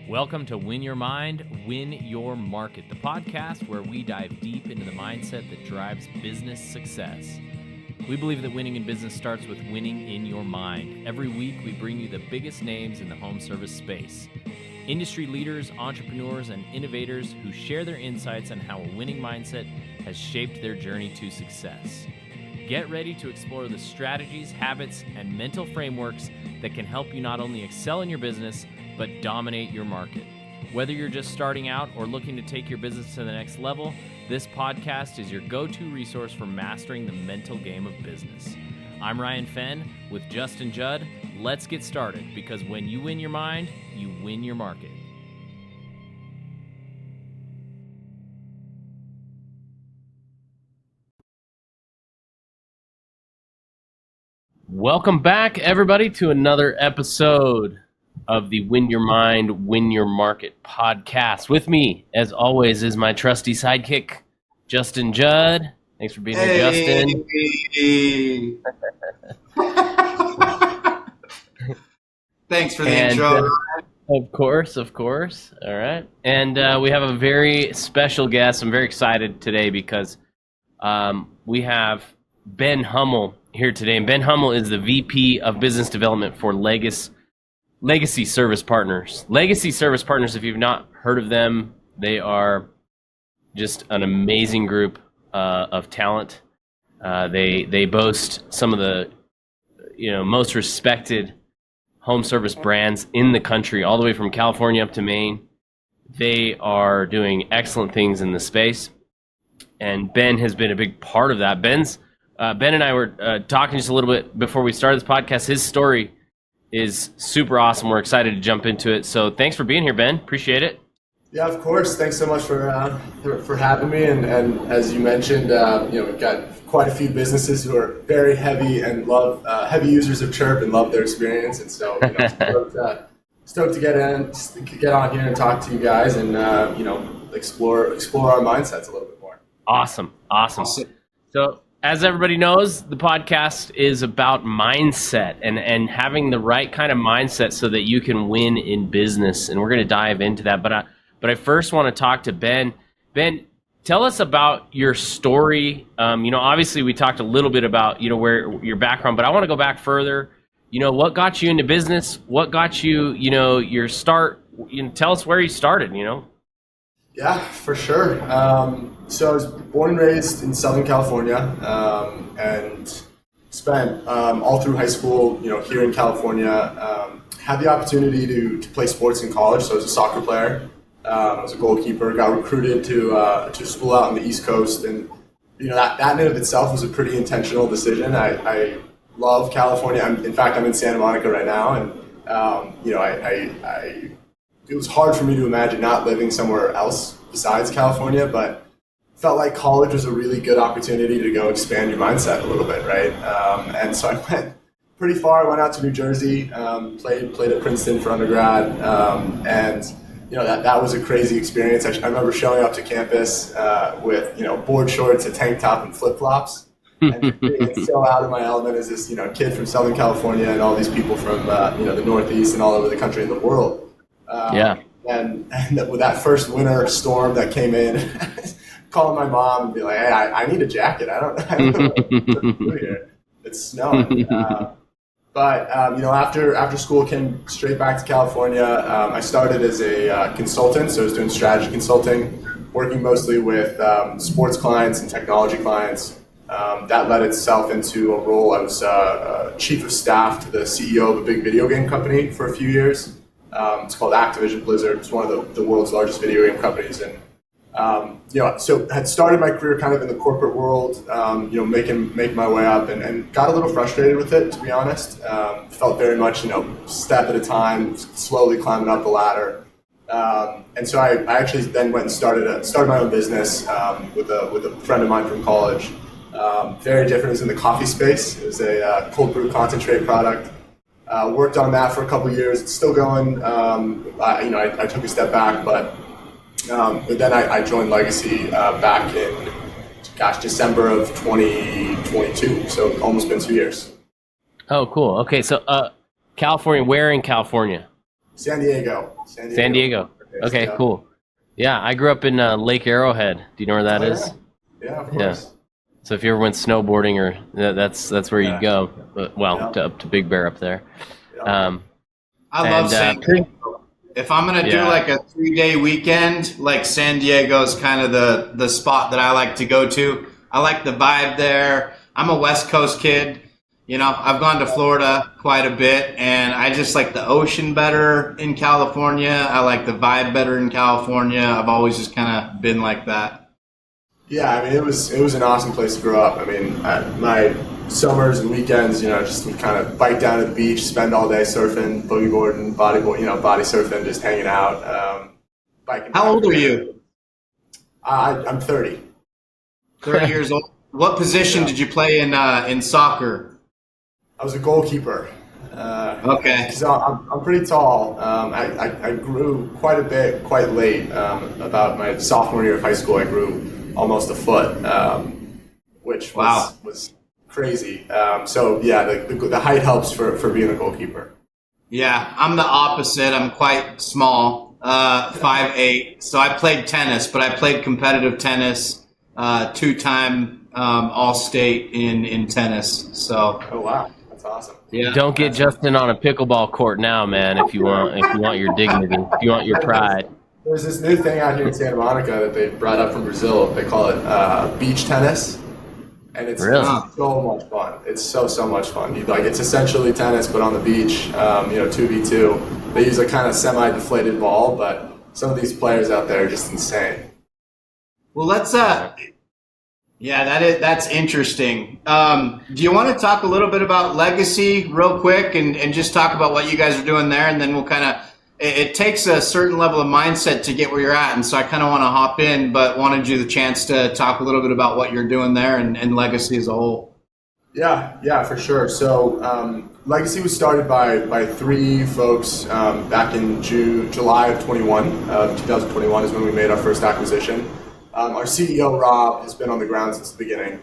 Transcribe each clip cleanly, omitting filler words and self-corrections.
Welcome to Win Your Mind, Win Your Market, the podcast where we dive deep into the mindset that drives business success. We believe that winning in business starts with winning in your mind. Every week, we bring you the biggest names in the home service space. Industry leaders, entrepreneurs, and innovators who share their insights on how a winning mindset has shaped their journey to success. Get ready to explore the strategies, habits, and mental frameworks that can help you not only excel in your business, but dominate your market. Whether you're just starting out or looking to take your business to the next level, this podcast is your go-to resource for mastering the mental game of business. I'm Ryan Fenn with Justin Judd. Let's get started, because when you win your mind, you win your market. Welcome back, everybody, to another episode of the Win Your Mind, Win Your Market podcast. With me, as always, is my trusty sidekick, Justin Judd. Thanks for being here, Justin. Thanks for the intro. Of course. All right. And we have a very special guest. I'm very excited today because we have Ben Hummel here today. And Ben Hummel is the VP of Business Development for Legacy Service Partners. Legacy Service Partners, if you've not heard of them, they are just an amazing group of talent. They boast some of the most respected home service brands in the country, all the way from California up to Maine. They are doing excellent things in the space, and Ben has been a big part of that. Ben and I were talking just a little bit before we started this podcast. His story is super awesome. We're excited to jump into it. So thanks for being here, Ben. Appreciate it. Yeah, of course. Thanks so much for having me. And as you mentioned, we've got quite a few businesses who are very heavy and love heavy users of Chirp and love their experience. And so stoked to get on here and talk to you guys and explore our mindsets a little bit more. Awesome. So, as everybody knows, the podcast is about mindset and having the right kind of mindset so that you can win in business. And we're going to dive into that. But I first want to talk to Ben. Ben, tell us about your story. Obviously we talked a little bit about, where your background, but I want to go back further. What got you into business? What got you, your start? Tell us where you started, Yeah, for sure. So I was born and raised in Southern California, and spent all through high school, here in California. Had the opportunity to play sports in college. So I was a soccer player. I was a goalkeeper. Got recruited to school out on the East Coast, and that in and of itself was a pretty intentional decision. I love California. In fact, I'm in Santa Monica right now, and it was hard for me to imagine not living somewhere else besides California, but felt like college was a really good opportunity to go expand your mindset a little bit, right? And so I went pretty far. I went out to New Jersey, played at Princeton for undergrad, and that was a crazy experience. I remember showing up to campus with board shorts, a tank top, and flip flops, and being so out of my element as this kid from Southern California, and all these people from the Northeast and all over the country and the world. And with that first winter storm that came in, calling my mom and be like, "Hey, I need a jacket. I don't know what to do here. It's snowing." But after school, came straight back to California. I started as a consultant, so I was doing strategy consulting, working mostly with sports clients and technology clients. That led itself into a role. I was chief of staff to the CEO of a big video game company for a few years. It's called Activision Blizzard. It's one of the world's largest video game companies, and so had started my career kind of in the corporate world, making my way up, and got a little frustrated with it, to be honest. Felt very much step at a time, slowly climbing up the ladder, and so I actually then went and started my own business with a friend of mine from college. Very different. It was in the coffee space. It was a cold brew concentrate product. Worked on that for a couple of years. It's still going. I took a step back, but then I joined Legacy back in, December of 2022. So almost been 2 years. Oh, cool. Okay, so California. Where in California? San Diego. San Diego. Okay, yeah. cool. Yeah, I grew up in Lake Arrowhead. Do you know where that is? Yeah, of course. So if you ever went snowboarding, or that's where you'd go. But, up to Big Bear up there. Yeah. I love San Diego. If I'm gonna do like a 3-day weekend, like San Diego is kind of the spot that I like to go to. I like the vibe there. I'm a West Coast kid. I've gone to Florida quite a bit, and I just like the ocean better in California. I like the vibe better in California. I've always just kind of been like that. Yeah, I mean, it was an awesome place to grow up. I mean, my summers and weekends, just would kind of bike down to the beach, spend all day surfing, boogie boarding, body surfing, just hanging out, biking. How old are you? I'm 30. 30 years old. What position did you play in soccer? I was a goalkeeper. Okay. Because I'm pretty tall. I grew quite a bit, quite late. About my sophomore year of high school, I grew almost a foot, which was crazy. So yeah, the height helps for being a goalkeeper. Yeah, I'm the opposite. I'm quite small, 5'8". So I played tennis, but I played competitive tennis, 2-time All-State in tennis. So. Oh wow. That's awesome. Yeah. Don't get Justin on a pickleball court now, man. If you want your dignity, if you want your pride. There's this new thing out here in Santa Monica that they brought up from Brazil. They call it beach tennis, and it's so much fun. It's so much fun. It's essentially tennis, but on the beach. 2v2. They use a kind of semi-deflated ball, but some of these players out there are just insane. Well, let's that's interesting. Do you want to talk a little bit about Legacy real quick and just talk about what you guys are doing there, and then we'll kind of, it takes a certain level of mindset to get where you're at, and so I kind of want to hop in, but wanted you the chance to talk a little bit about what you're doing there and Legacy as a whole. Yeah, for sure. So Legacy was started by 3 folks back in July of 2021 is when we made our first acquisition. Our CEO, Rob, has been on the ground since the beginning.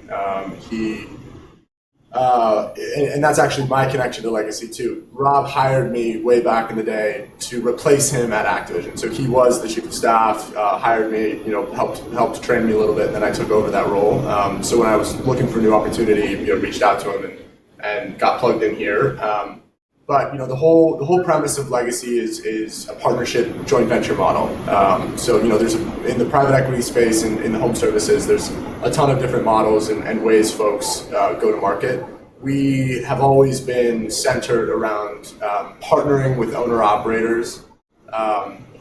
And that's actually my connection to Legacy too. Rob hired me way back in the day to replace him at Activision. So he was the chief of staff, hired me, helped train me a little bit, and then I took over that role. So when I was looking for a new opportunity, reached out to him and got plugged in here. But the whole premise of Legacy is a partnership joint venture model. So there's in the private equity space and in the home services, there's a ton of different models and ways folks go to market. We have always been centered around partnering with owner operators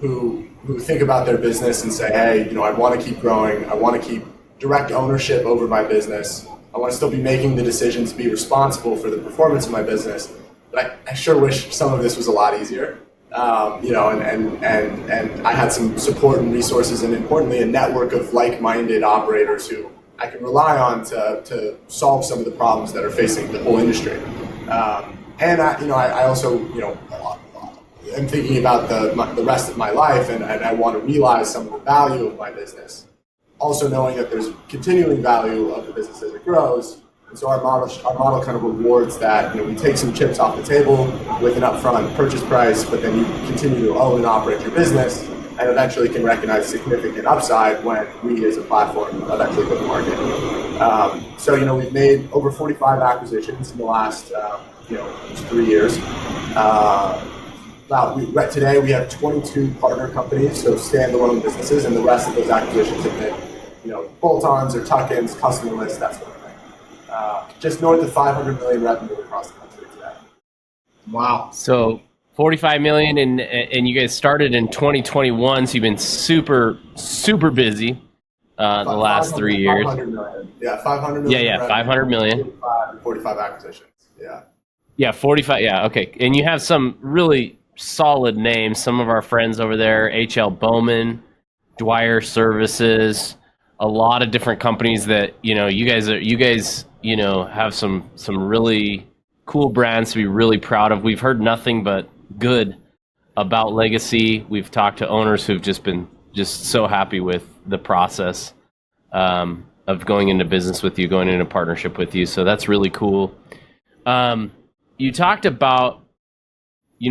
who think about their business and say, hey, I want to keep growing. I want to keep direct ownership over my business. I want to still be making the decisions, be responsible for the performance of my business. But I sure wish some of this was a lot easier, and I had some support and resources, and importantly, a network of like-minded operators who I can rely on to solve some of the problems that are facing the whole industry. And I also am thinking about the rest of my life, and I want to realize some of the value of my business. Also knowing that there's continuing value of the business as it grows. And so our model kind of rewards that. We take some chips off the table with an upfront purchase price, but then you continue to own and operate your business, and eventually can recognize significant upside when we, as a platform, eventually go to market. So we've made over 45 acquisitions in the last 3 years. Today we have 22 partner companies, so standalone businesses, and the rest of those acquisitions have been bolt-ons or tuck-ins, customer lists, that sort of thing. Just north of 500 million revenue across the country today. Wow. So 45 million, and you guys started in 2021, so you've been super busy the last 3 years. 500 million. Yeah, 500 million. Yeah, 500 million. 45 acquisitions. Yeah, 45. Yeah, okay. And you have some really solid names. Some of our friends over there, H.L. Bowman, Dwyer Services, a lot of different companies that you guys have some really cool brands to be really proud of. We've heard nothing but good about Legacy. We've talked to owners who've just been so happy with the process of going into business with you, going into partnership with you. So that's really cool. You talked about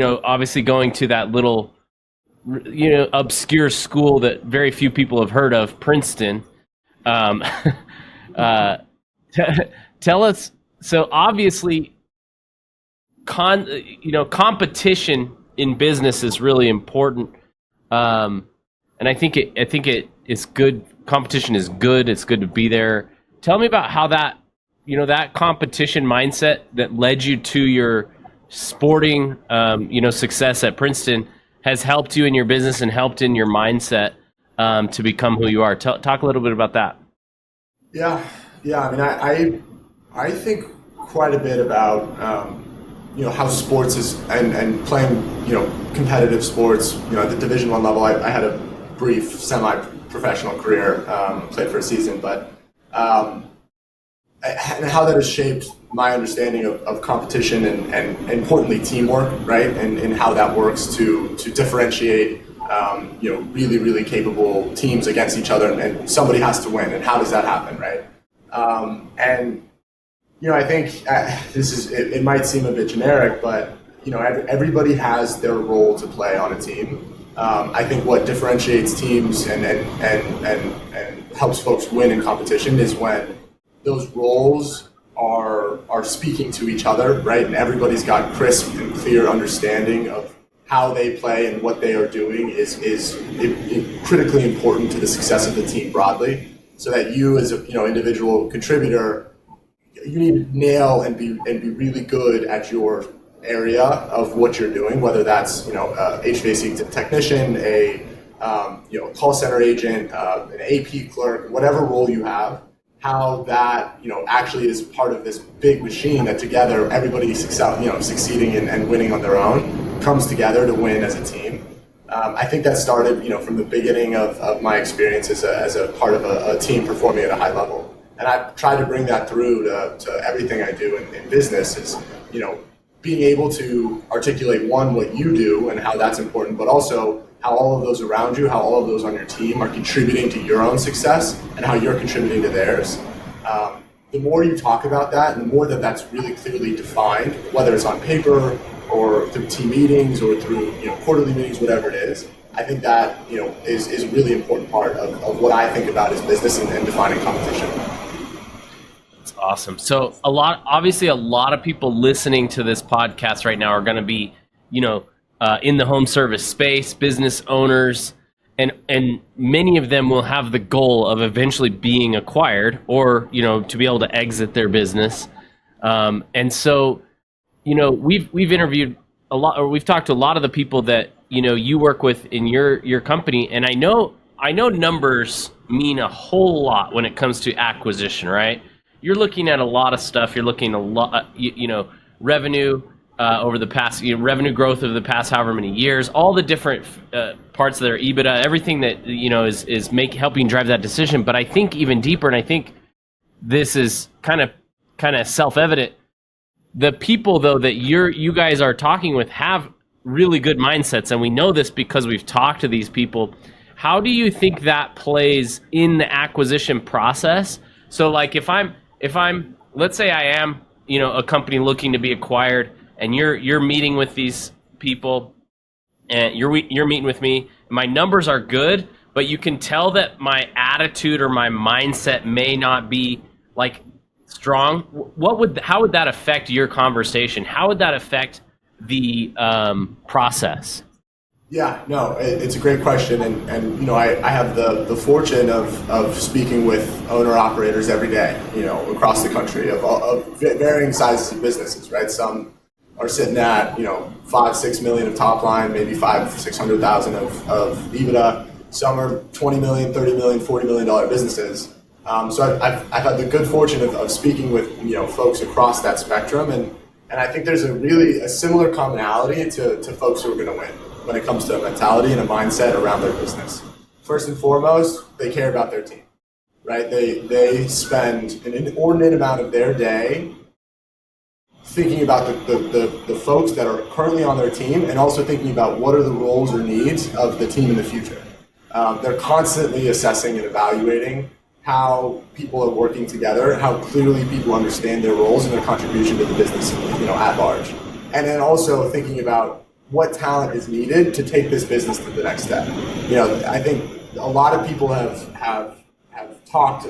obviously going to that little, obscure school that very few people have heard of, Princeton. Tell us. So obviously, competition in business is really important, and I think it is good. Competition is good. It's good to be there. Tell me about how that that competition mindset that led you to your sporting success at Princeton has helped you in your business and helped in your mindset to become who you are. Talk a little bit about that. Yeah. I mean, I think quite a bit about how sports is and playing competitive sports. At the Division I level, I had a brief semi-professional career, played for a season, but and how that has shaped my understanding of competition and importantly teamwork, right? And how that works to differentiate really, really capable teams against each other, and somebody has to win, and how does that happen, right? I think it might seem a bit generic, but everybody has their role to play on a team. I think what differentiates teams and helps folks win in competition is when those roles are speaking to each other, right? And everybody's got crisp and clear understanding of how they play and what they are doing is critically important to the success of the team broadly. So that you as a individual contributor, you need to nail and be really good at your area of what you're doing, whether that's HVAC technician, a call center agent, an AP clerk, whatever role you have. How that actually is part of this big machine that together everybody succeeding and winning on their own comes together to win as a team. I think that started from the beginning of my experience as a part of a team performing at a high level, and I try to bring that through to everything I do in business. Is being able to articulate what you do and how that's important, but also how all of those around you, how all of those on your team are contributing to your own success and how you're contributing to theirs. The more you talk about that, and the more that's really clearly defined, whether it's on paper or through team meetings or through quarterly meetings, whatever it is, I think that is a really important part of what I think about as business and defining competition. That's awesome. So a lot of people listening to this podcast right now are going to be in the home service space, business owners, and many of them will have the goal of eventually being acquired or to be able to exit their business. And so we've interviewed a lot, or we've talked to a lot of the people that you work with in your company, and I know numbers mean a whole lot when it comes to acquisition, right? You're looking at a lot of stuff. You're looking at a lot, revenue. Over the past revenue growth over the past however many years, all the different parts of their EBITDA, everything that is helping drive that decision. But I think even deeper, and I think this is kind of self-evident. The people though that you guys are talking with have really good mindsets, and we know this because we've talked to these people. How do you think that plays in the acquisition process? So like if I'm let's say I am a company looking to be acquired, and you're meeting with these people, and you're meeting with me. My numbers are good, but you can tell that my attitude or my mindset may not be like strong. How would that affect your conversation? How would that affect the process? Yeah, no, it's a great question, and I have the fortune of speaking with owner operators every day, across the country of varying sizes of businesses, right? Some are sitting at 5-6 million of top line, maybe 500,000-600,000 of EBITDA. Some are 20 million, 30 million, $40 million businesses. So I've had the good fortune of speaking with folks across that spectrum, and I think there's a similar commonality to folks who are going to win when it comes to a mentality and a mindset around their business. First and foremost, they care about their team, right? They spend an inordinate amount of their day thinking about the folks that are currently on their team, and also thinking about what are the roles or needs of the team in the future. They're constantly assessing and evaluating how people are working together, how clearly people understand their roles and their contribution to the business, at large. And then also thinking about what talent is needed to take this business to the next step. I think a lot of people have talked,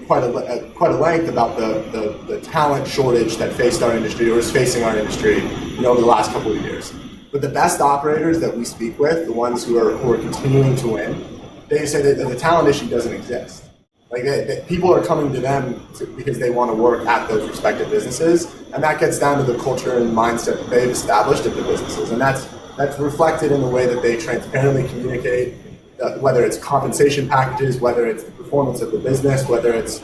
quite a length about the talent shortage that faced our industry or is facing our industry, over the last couple of years. But the best operators that we speak with, the ones who are continuing to win, they say that the talent issue doesn't exist. Like people are coming to them because they want to work at those respective businesses, and that gets down to the culture and mindset that they've established at the businesses, and that's reflected in the way that they transparently communicate, whether it's compensation packages, whether it's the performance of the business, whether it's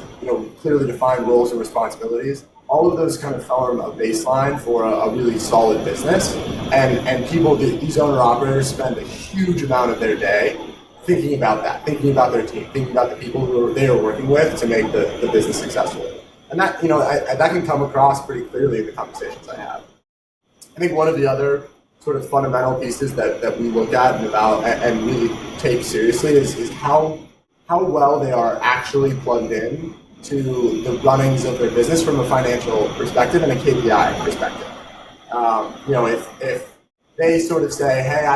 clearly defined roles and responsibilities. All of those kind of form a baseline for a really solid business, and people, these owner operators, spend a huge amount of their day thinking about that, thinking about their team, thinking about the people they are working with to make the business successful. And that, that can come across pretty clearly in the conversations I have. I think one of the other sort of fundamental pieces that we look at and really take seriously is how well they are actually plugged in to the runnings of their business from a financial perspective and a KPI perspective. If they sort of say, hey,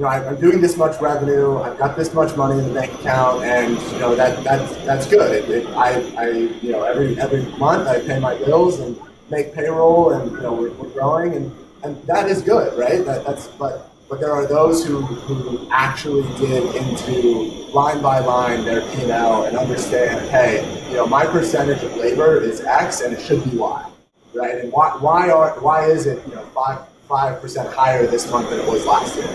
I'm doing this much revenue, I've got this much money in the bank account, and that's good. Every month I pay my bills and make payroll, and we're growing, and that is good, right? But there are those who actually dig into line by line their P&L and understand, hey, my percentage of labor is X and it should be Y, right? And why is it 5% higher this month than it was last year?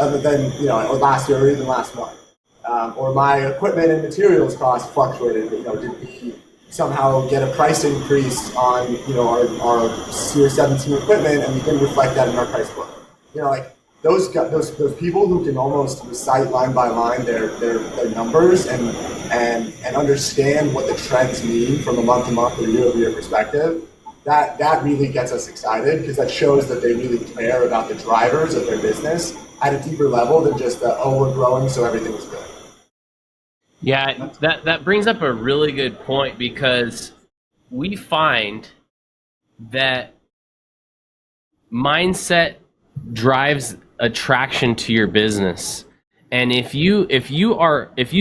Other than, or last year or even last month. Or my equipment and materials costs fluctuated, did we somehow get a price increase on, our Series 17 equipment, and we didn't reflect that in our price book? Those people who can almost recite line by line their numbers and understand what the trends mean from a month to month or year over year perspective, that really gets us excited, because that shows that they really care about the drivers of their business at a deeper level than just we're growing, so everything is good. Yeah, that brings up a really good point, because we find that mindset drives attraction to your business. And if you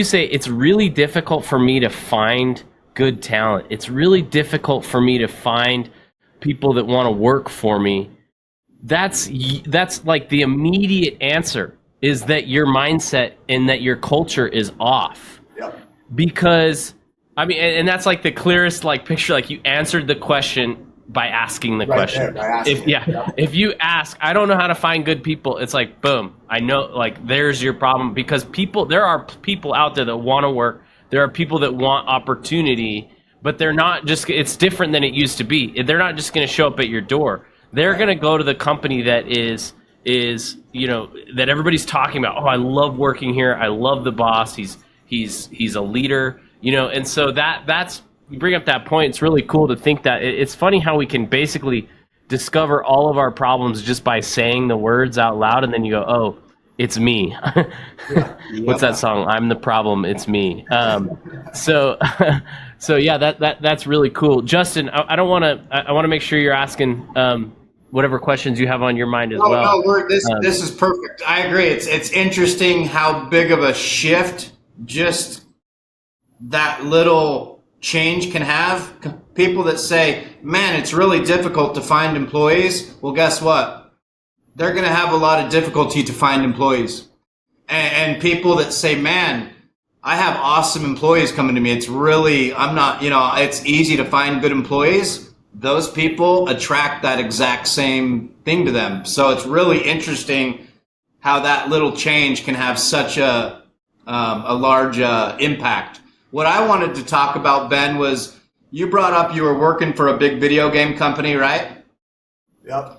say it's really difficult for me to find good talent, it's really difficult for me to find people that want to work for me, that's like the immediate answer is that your mindset and that your culture is off. Yep. Because and that's like the clearest picture, like you answered the question by asking the question. If you ask, I don't know how to find good people, it's like, boom, I know, there's your problem. Because there are people out there that want to work, there are people that want opportunity, but they're not just, it's different than it used to be. They're not just going to show up at your door. They're going to go to the company that is that everybody's talking about. Oh, I love working here. I love the boss. He's a leader, and so that's, you bring up that point. It's really cool to think that it's funny how we can basically discover all of our problems just by saying the words out loud, and then you go, oh, it's me. What's that song? I'm the problem. It's me. So yeah, that's really cool. Justin, I want to make sure you're asking whatever questions you have on your mind as well. No, this is perfect. I agree. It's interesting how big of a shift just that little change can have. People that say, man, it's really difficult to find employees. Well, guess what? They're going to have a lot of difficulty to find employees. And people that say, man, I have awesome employees coming to me. It's really, it's easy to find good employees. Those people attract that exact same thing to them. So it's really interesting how that little change can have such a large impact. What I wanted to talk about, Ben, was you brought up you were working for a big video game company, right? Yep.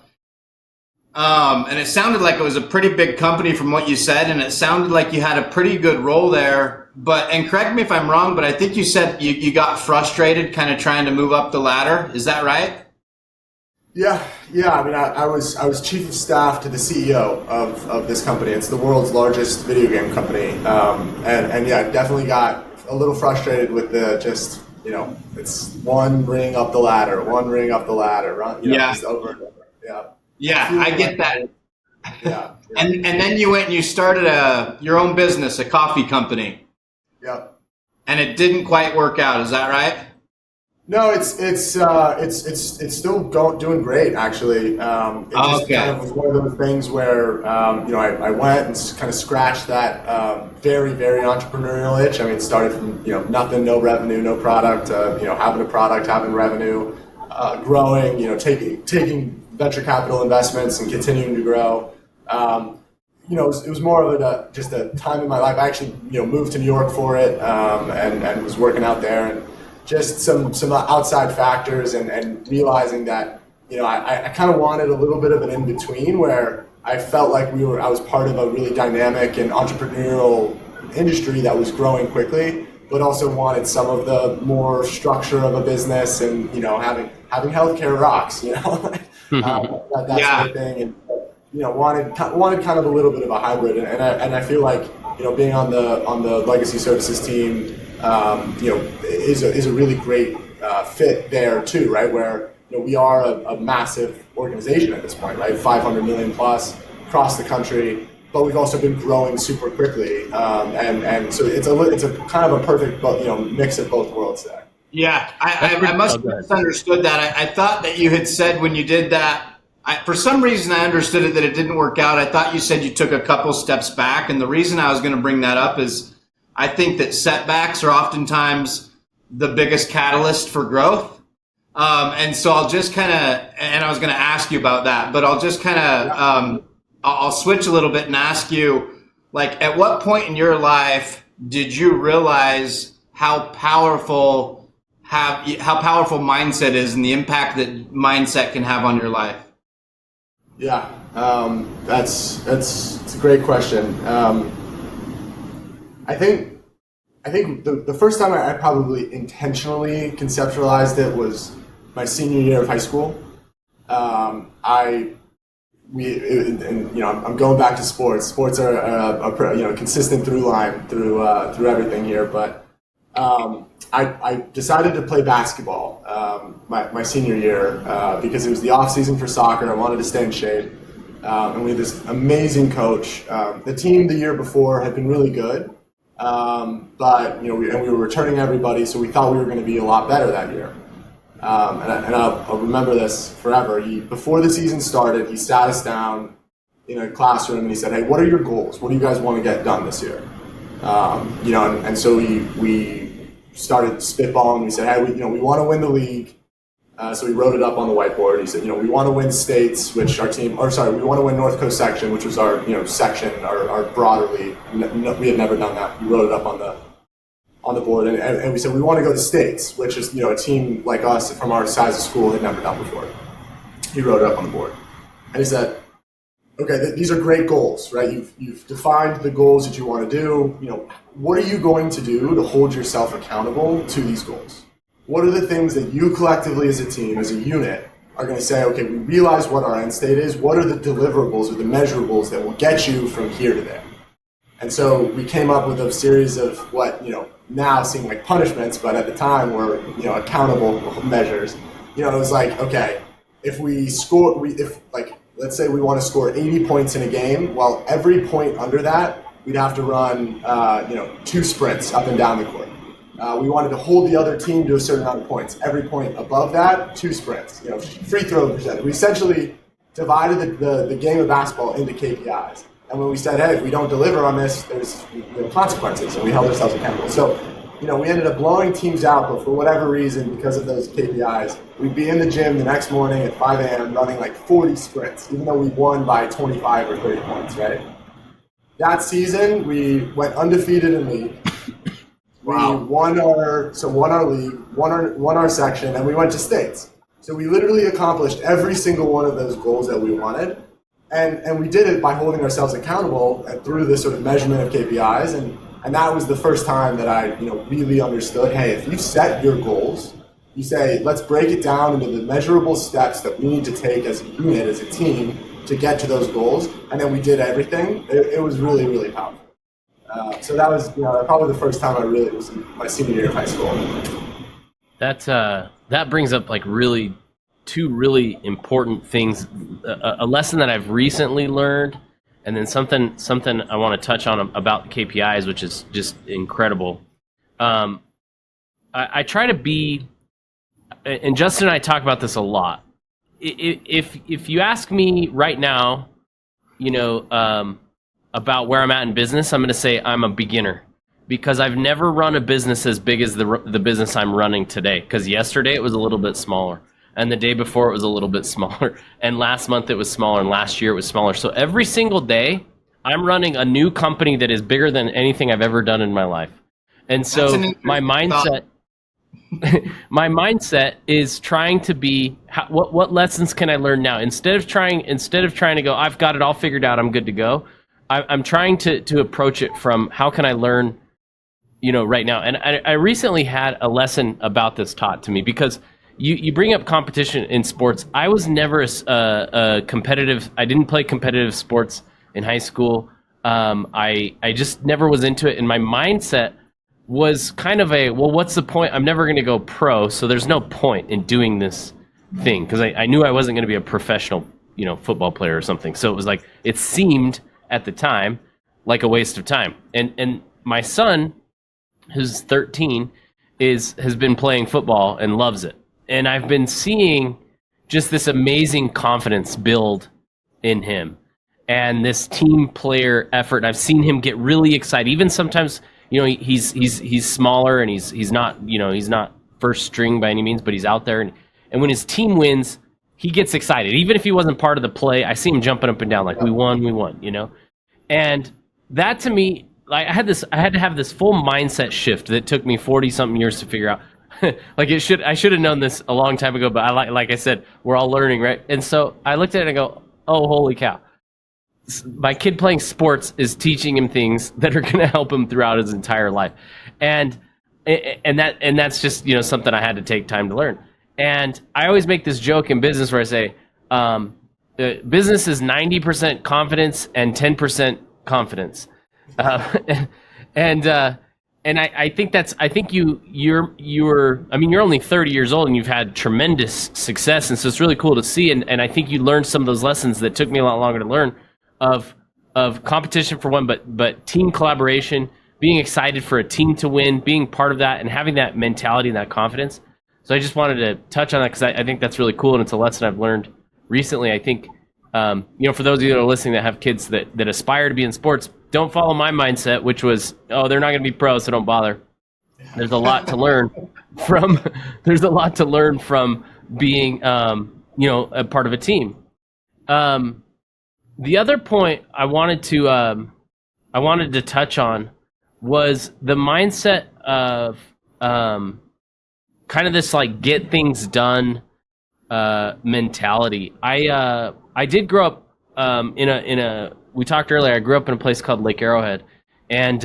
And it sounded like it was a pretty big company from what you said, and it sounded like you had a pretty good role there. And correct me if I'm wrong, but I think you said you got frustrated kind of trying to move up the ladder. Is that right? Yeah. I was chief of staff to the CEO of this company. It's the world's largest video game company. And yeah, I definitely got a little frustrated with it's one ring up the ladder, right? Yeah. Just over and over. Yeah. Yeah, I get that. Yeah. And then you went and you started your own business, a coffee company. Yep. And it didn't quite work out. Is that right? No, it's still doing great actually. It just kind of was one of those things where I went and kind of scratched that very, very entrepreneurial itch. I mean, it started from nothing, no revenue, no product, having a product, having revenue, growing, taking venture capital investments and continuing to grow. It was more of just a time in my life. I actually moved to New York for it and was working out there, and just some outside factors and realizing that I kind of wanted a little bit of an in-between where I felt like I was part of a really dynamic and entrepreneurial industry that was growing quickly, but also wanted some of the more structure of a business and having healthcare rocks, that sort of thing, and wanted kind of a little bit of a hybrid, and I feel like being on the legacy services team is a really great fit there too, right? Where we are a massive organization at this point, right? 500 million plus across the country, but we've also been growing super quickly, and so it's a kind of a perfect mix of both worlds there. Yeah, I must have misunderstood that. I thought that you had said when you did that. For some reason, I understood it that it didn't work out. I thought you said you took a couple steps back, and the reason I was going to bring that up is I think that setbacks are oftentimes the biggest catalyst for growth. And so I'll just kind of, and I was going to ask you about that, but I'll just kind of, I'll switch a little bit and ask you, like, at what point in your life did you realize how powerful mindset is and the impact that mindset can have on your life? Yeah, that's a great question. I think the first time I probably intentionally conceptualized it was my senior year of high school. I'm going back to sports. Sports are a consistent through line through everything here, but I decided to play basketball my senior year because it was the off season for soccer. I wanted to stay in shape, and we had this amazing coach. The team the year before had been really good, but we were returning everybody, so we thought we were going to be a lot better that year. And I'll remember this forever. Before the season started, he sat us down in a classroom and he said, "Hey, what are your goals? What do you guys want to get done this year?" And so we started spitballing. We said, "Hey, we want to win the league." So we wrote it up on the whiteboard. He said, we want to win states, we want to win North Coast section, which was our section, our broader league. We had never done that. We wrote it up on the board, and we said we want to go to states, which is a team like us from our size of school had never done before. He wrote it up on the board, and he said, "Okay, these are great goals, right? You've defined the goals that you want to do. What are you going to do to hold yourself accountable to these goals? What are the things that you collectively as a team, as a unit, are going to say, okay, we realize what our end state is. What are the deliverables or the measurables that will get you from here to there?" And so we came up with a series of what now seem like punishments, but at the time were accountable measures. It was like, okay, if let's say we want to score 80 points in a game, well, every point under that, we'd have to run 2 sprints up and down the court. We wanted to hold the other team to a certain amount of points. Every point above that, 2 sprints. Free throw percentage. We essentially divided the game of basketball into KPIs. And when we said, hey, if we don't deliver on this, there's consequences, and we held ourselves accountable. So, we ended up blowing teams out, but for whatever reason, because of those KPIs, we'd be in the gym the next morning at 5 a.m. running like 40 sprints, even though we won by 25 or 30 points, right? That season, we went undefeated in league. Wow. We won our league, won our section, and we went to states. So we literally accomplished every single one of those goals that we wanted. And we did it by holding ourselves accountable through this sort of measurement of KPIs. And that was the first time that I really understood, hey, if you set your goals, you say, let's break it down into the measurable steps that we need to take as a unit, as a team, to get to those goals. And then we did everything. It was really, really powerful. So that was probably the first time it was my senior year of high school. That brings up like really two really important things, a lesson that I've recently learned, and then something I want to touch on about the KPIs, which is just incredible. I try to be, and Justin and I talk about this a lot. If you ask me right now, about where I'm at in business, I'm going to say I'm a beginner, because I've never run a business as big as the business I'm running today. Because yesterday it was a little bit smaller, and the day before it was a little bit smaller, and last month it was smaller, and last year it was smaller. So every single day I'm running a new company that is bigger than anything I've ever done in my life. And so my mindset is trying to be, what lessons can I learn now? Instead of trying to go, I've got it all figured out, I'm good to go. I'm trying to approach it from, how can I learn, right now? And I recently had a lesson about this taught to me, because you bring up competition in sports. I was never a competitive. I didn't play competitive sports in high school. I just never was into it, and my mindset was kind of well, what's the point? I'm never going to go pro, so there's no point in doing this thing, because I knew I wasn't going to be a professional, football player or something. So it was like, it seemed at the time like a waste of time. And my son, who's 13, has been playing football and loves it. And I've been seeing just this amazing confidence build in him, and this team player effort. I've seen him get really excited. Even sometimes, he's smaller, and he's not first string by any means, but he's out there, and when his team wins, he gets excited. Even if he wasn't part of the play, I see him jumping up and down like, we won, And that, to me, like, I had to have this full mindset shift that took me 40-something years to figure out. I should have known this a long time ago, but like I said, we're all learning, right? And so I looked at it and I go, oh, holy cow. My kid playing sports is teaching him things that are going to help him throughout his entire life. And that's just, something I had to take time to learn. And I always make this joke in business where I say, business is 90% confidence and 10% confidence. And I think you're only 30 years old, and you've had tremendous success. And so it's really cool to see. And I think you learned some of those lessons that took me a lot longer to learn, of competition for one, but team collaboration, being excited for a team to win, being part of that, and having that mentality and that confidence. So I just wanted to touch on that, because I think that's really cool, and it's a lesson I've learned recently. I think, for those of you that are listening that have kids that aspire to be in sports, don't follow my mindset, which was, oh, they're not going to be pros, so don't bother. There's a lot to learn from. There's a lot to learn from being, a part of a team. The other point I wanted to touch on was the mindset of kind of this, like, get things done mentality. I did grow up we talked earlier, I grew up in a place called Lake Arrowhead, and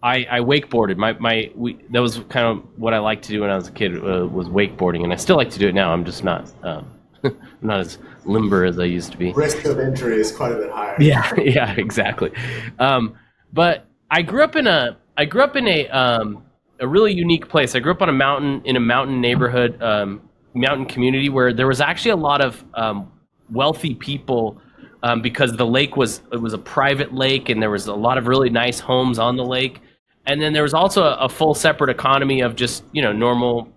I wakeboarded. That was kind of what I liked to do when I was a kid, was wakeboarding, and I still like to do it now. I'm just not not as limber as I used to be. Risk of injury is quite a bit higher. Yeah, exactly. But I grew up in a really unique place. I grew up on a mountain, in a mountain neighborhood, mountain community, where there was actually a lot of wealthy people, because the lake was a private lake, and there was a lot of really nice homes on the lake. And then there was also a full separate economy of just, normal,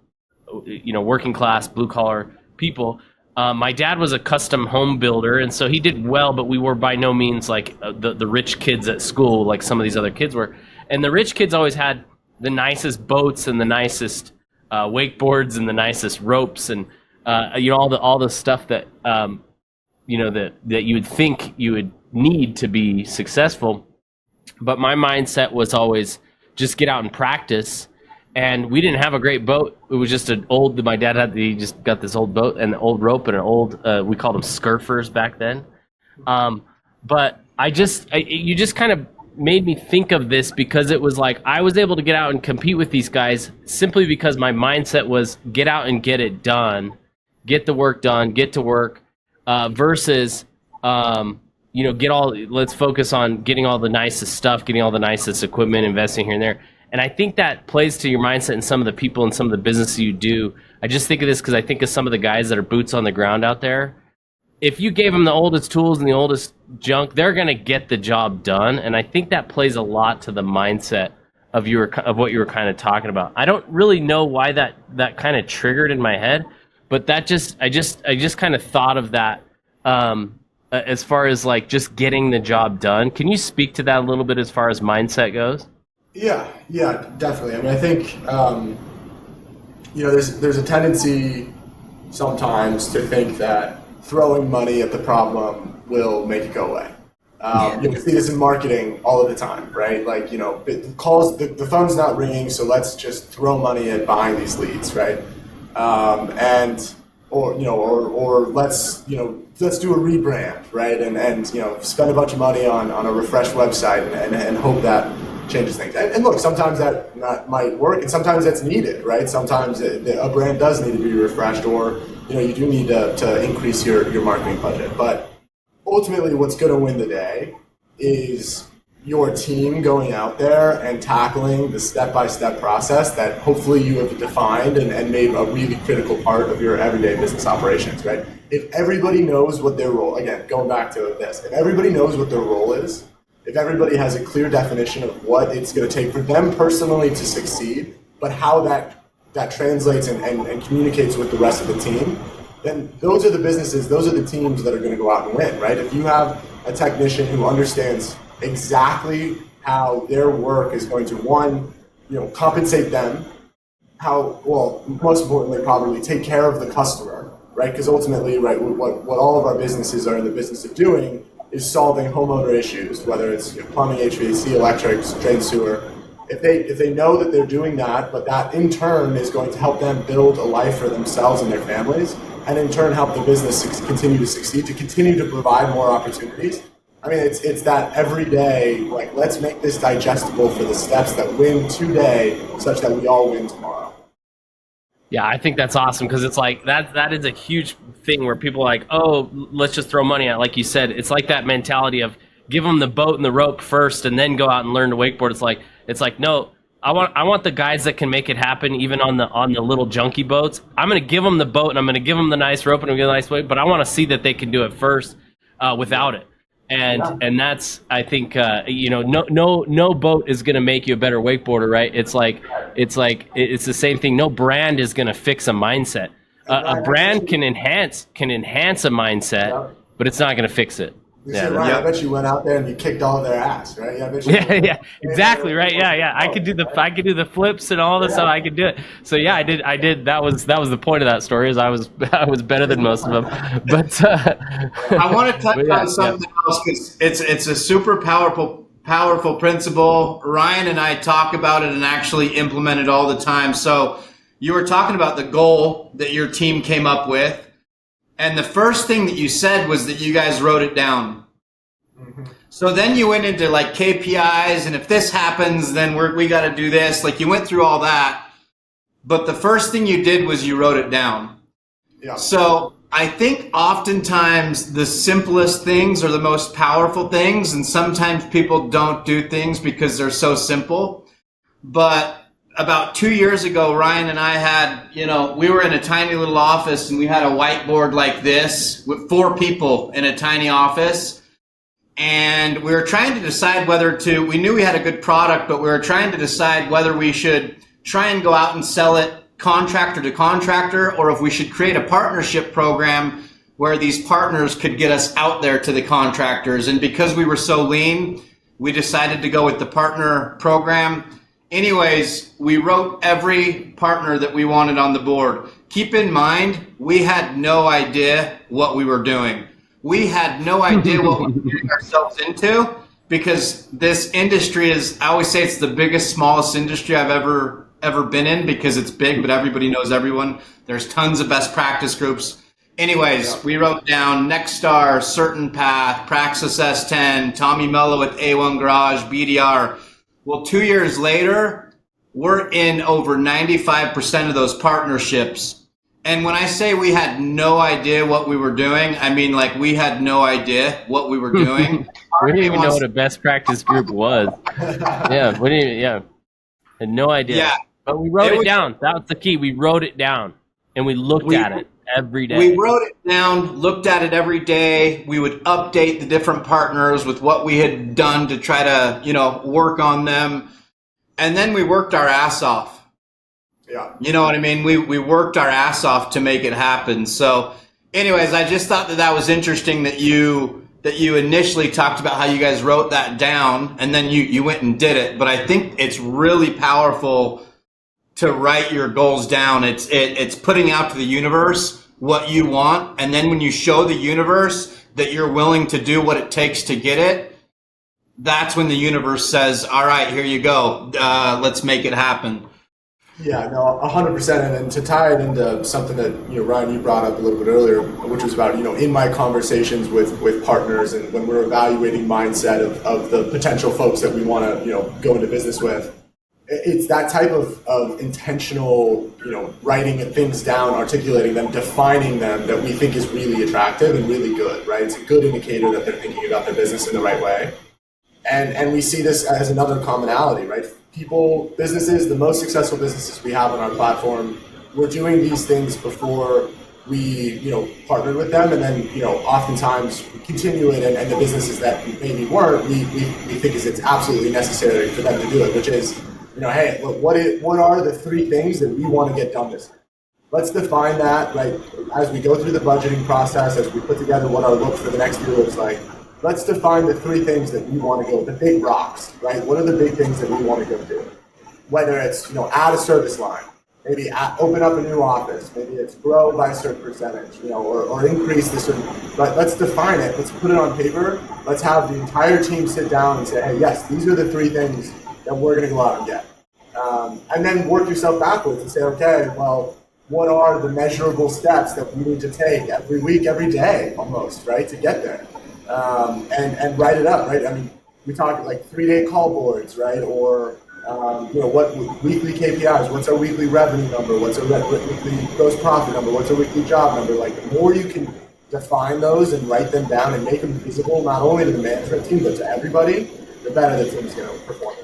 working class, blue collar people. My dad was a custom home builder, and so he did well, but we were by no means like the rich kids at school, like some of these other kids were. And the rich kids always had the nicest boats and the nicest wakeboards and the nicest ropes, and all the stuff that that you would think you would need to be successful. But my mindset was always just get out and practice. And we didn't have a great boat. It was just my dad he just got this old boat and an old rope and an old, we called them scurfers back then. But you just kind of made me think of this, because it was like, I was able to get out and compete with these guys simply because my mindset was get out and get it done, get the work done, get to work, versus, let's focus on getting all the nicest stuff, getting all the nicest equipment, investing here and there. And I think that plays to your mindset and some of the people and some of the business you do, I just think of this because I think of some of the guys that are boots on the ground out there. If you gave them the oldest tools and the oldest junk, they're going to get the job done. And I think that plays a lot to the mindset of what you were kind of talking about. I don't really know why that kind of triggered in my head, but I just kind of thought of that as far as like just getting the job done. Can you speak to that a little bit as far as mindset goes? Yeah, definitely. I mean, I think there's a tendency sometimes to think that throwing money at the problem will make it go away. You see this in marketing all of the time, right? Like, calls, the phone's not ringing, so let's just throw money at buying these leads, right? Or let's do a rebrand, right? And spend a bunch of money on a refreshed website and hope that changes things. And look, sometimes that might work, and sometimes that's needed, right? Sometimes a brand does need to be refreshed, or you do need to increase your marketing budget. But ultimately, what's going to win the day is your team going out there and tackling the step-by-step process that hopefully you have defined and made a really critical part of your everyday business operations, right? If everybody knows what their role, again, going back to this, if everybody knows what their role is, if everybody has a clear definition of what it's going to take for them personally to succeed, but how that translates and communicates with the rest of the team, then those are the businesses, those are the teams that are going to go out and win, right? If you have a technician who understands exactly how their work is going to, one, compensate them, most importantly, probably take care of the customer, right? Because ultimately, right, what all of our businesses are in the business of doing is solving homeowner issues, whether it's plumbing, HVAC, electrics, drain, sewer. If they know that they're doing that, but that in turn is going to help them build a life for themselves and their families, and in turn help the business continue to succeed, to continue to provide more opportunities. I mean, it's that every day, like, let's make this digestible for the steps that win today such that we all win tomorrow. Yeah, I think that's awesome, because it's like that is a huge thing where people are like, oh, let's just throw money at it. Like you said, it's like that mentality of give them the boat and the rope first and then go out and learn to wakeboard. It's like no, I want the guys that can make it happen even on the little junky boats. I'm going to give them the boat and I'm going to give them the nice rope and I'm going to give them the nice weight, but I want to see that they can do it first without it. And that's, I think, no boat is going to make you a better wakeboarder, right? It's the same thing. No brand is going to fix a mindset. A brand can enhance a mindset, but it's not going to fix it. Ryan, I bet you went out there and you kicked all of their ass, right? Yeah, exactly, right. Yeah. I could do the flips and all this stuff. I could do it. So yeah, I did. That was the point of that story. Is I was better than most of them. But I want to touch on something else, because it's a super powerful principle. Ryan and I talk about it and actually implement it all the time. So you were talking about the goal that your team came up with. And the first thing that you said was that you guys wrote it down. Mm-hmm. So then you went into like KPIs, and if this happens, then we got to do this. Like, you went through all that. But the first thing you did was you wrote it down. Yeah. So I think oftentimes the simplest things are the most powerful things. And sometimes people don't do things because they're so simple. But about 2 years ago, Ryan and I had, we were in a tiny little office and we had a whiteboard like this with 4 people in a tiny office. And we were trying to decide we knew we had a good product, but we were trying to decide whether we should try and go out and sell it contractor to contractor, or if we should create a partnership program where these partners could get us out there to the contractors. And because we were so lean, we decided to go with the partner program. Anyways, we wrote every partner that we wanted on the board. Keep in mind, we had no idea what we were doing. We had no idea what we were getting ourselves into, because this industry is, I always say, it's the biggest, smallest industry I've ever been in, because it's big, but everybody knows everyone. There's tons of best practice groups. Anyways, we wrote down Nexstar, Certain Path, Praxis S10, Tommy Mello with A1 Garage, BDR. Well, 2 years later, we're in over 95% of those partnerships. And when I say we had no idea what we were doing, I mean, like, we had no idea what we were doing. We didn't even know what a best practice group was. Had no idea. Yeah. But we wrote it down. That was the key. We wrote it down. and we looked at it every day. We wrote it down, looked at it every day. We would update the different partners with what we had done to try to, work on them. And then we worked our ass off. Yeah. You know what I mean? We worked our ass off to make it happen. So anyways, I just thought that was interesting that you initially talked about how you guys wrote that down and then you went and did it. But I think it's really powerful to write your goals down. It's putting out to the universe what you want. And then when you show the universe that you're willing to do what it takes to get it, that's when the universe says, all right, here you go. Let's make it happen. Yeah, no, 100%. And then to tie it into something that, Ryan, you brought up a little bit earlier, which was about, in my conversations with partners and when we're evaluating mindset of the potential folks that we want to, go into business with, it's that type of intentional, writing things down, articulating them, defining them that we think is really attractive and really good, right? It's a good indicator that they're thinking about their business in the right way. And we see this as another commonality, right? Businesses, the most successful businesses we have on our platform, we're doing these things before we, partnered with them, and then, oftentimes we continue it, and the businesses that maybe weren't, we think it's absolutely necessary for them to do it, which is, hey, look, what are the 3 things that we want to get done this year? Let's define that, right? As we go through the budgeting process, as we put together what our look for the next year looks like, let's define the 3 things that we want to go, the big rocks, right? What are the big things that we want to go do? Whether it's, add a service line, maybe open up a new office, maybe it's grow by a certain percentage, or increase the certain, but let's define it. Let's put it on paper. Let's have the entire team sit down and say, hey, yes, these are the 3 things that we're going to go out and get. And then work yourself backwards and say, okay, well, what are the measurable steps that we need to take every week, every day almost, right, to get there? And write it up, right? I mean, we talk like 3-day call boards, right? Or, what weekly KPIs, what's our weekly revenue number? What's our weekly gross profit number? What's our weekly job number? Like, the more you can define those and write them down and make them visible, not only to the management team, but to everybody, the better the team's going to perform.